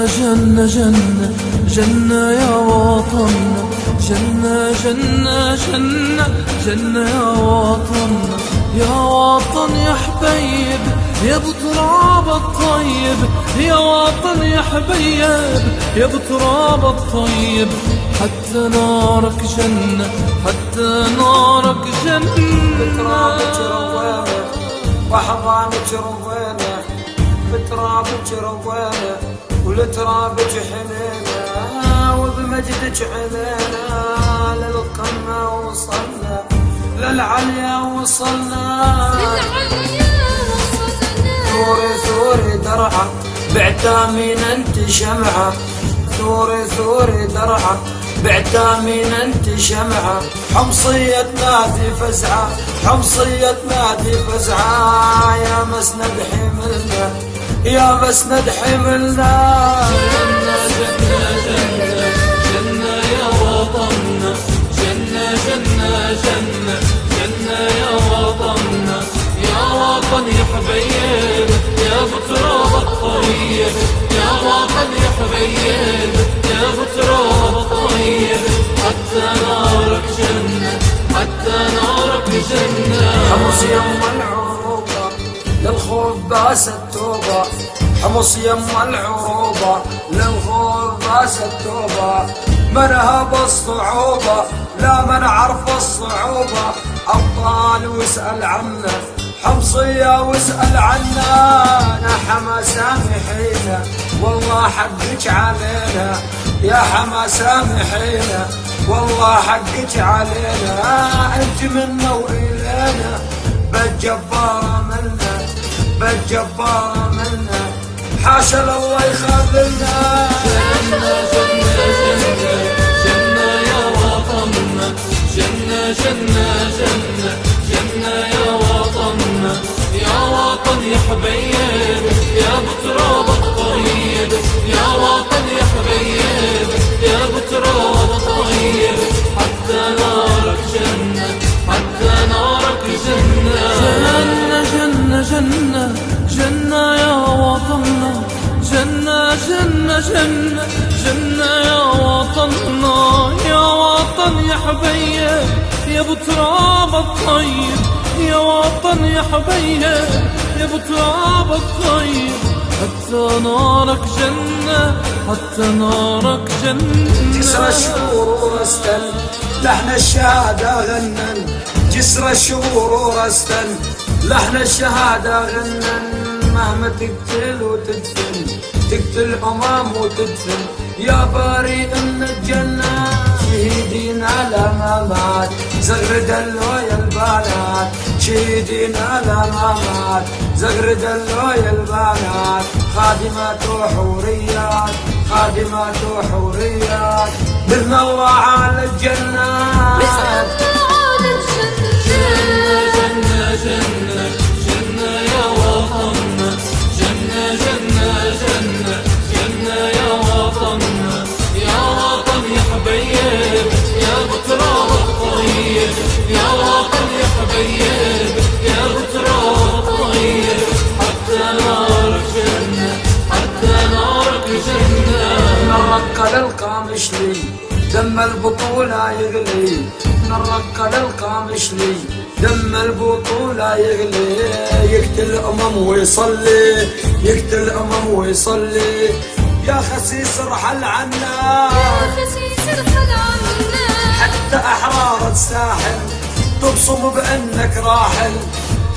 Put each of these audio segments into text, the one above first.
جنة جنة جنة يا وطننا، جنة جنة جنة جنة يا وطننا، يا وطن يا حبيب يا بتراب الطيب، يا وطن يا حبيب يا بتراب الطيب، حتى نارك جنة حتى نارك جنة. بترابك روينا وحضانك روينا، بترابك روينا ولترابك حنينا، وبمجدك علينا للقمة وصلنا، للعليا وصلنا، ثوري ثوري درعك بعتامين انت شمعة، ثوري ثوري درعك بعتامين انت شمعة، حمصية نادي فزعة حمصية نادي فزعة، يا مسند حملنا يا مسند حملنا. جنة جنة جنة جنة يا وطننا، جنة جنة جنة جنة يا وطننا، يا وطن يا حبيب يا بتراب الطيب، يا وطن يا حبيب يا بتراب الطيب، حتى نارك جنة حتى نارك جنة. حمص يم العروبة للخوف باس التوبة، حمص يم العروبة للخوف باس التوبة، منها بالصعوبة لا من عرف الصعوبة، أبطال واسأل عنا حمصية واسأل عنا، يا حما سامحينا والله حقك علينا، يا حما سامحينا والله حقك علينا، انت منا وإلينا بالجبارة منا بالجبارة منا، حاشا الله يخذلنا. جنة جنة جنة جنة يا وطننا، جنة جنة جنة جنة يا وطننا، يا وطن يا حبيب يا بتراب الطيب، يا وطن يا حبيب يا بتراب الطيب، حتى نارك جنة حتى نارك جنة. جنة جنة جنة جنة يا وطننا، جنة جنة جنة جنة يا وطننا، يا وطن يا حبيب يا بتراب الطيب، يا وطن يا حبيب يا بتراب الطيب، حتى نارك جنة حتى نارك جنة. جسر الشهور ورستن لحن الشهادة غنن، جسر الشهور ورستن لحن الشهادة غنن، مهما تقتل وتدفن تقتل أمام وتدفن، يا بريء من الجنة شهيدين على ما مات، زغرد اللويا البنات شهيدين على ما مات، زغرد اللويا البنات، خادمات وحوريات خادمات وحوريات، بإذن الله على الجنات. جنة جنة جنة يا وطننا، جنة جنة جنة جنة يا وطننا، يا وطن يا حبيب يا بتراب الطيب، يا وطن يا حبيب يا بتراب الطيب، حتى نارك جنة حتى نارك جنة. نرق للقامشلي دم البطولة يغلي، نرق للقامشلي دم البطولة يغلي، يقتل أمم ويصلي يقتل أمم ويصلي، يا خسيس ارحل عنا حتى أحرار الساحل تبصم بأنك راحل،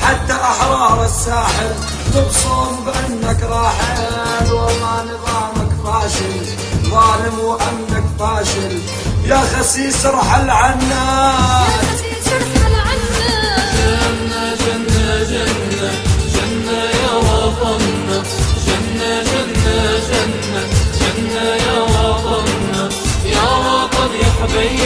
حتى أحرار الساحل تبصم بأنك راحل، والله نظامك فاشل ظالم وأنك فاشل، يا خسيس ارحل عنا. جنة جنة جنة جنة يا وطننا، جنة جنة جنة جنة يا وطننا، يا وطن يا حبيب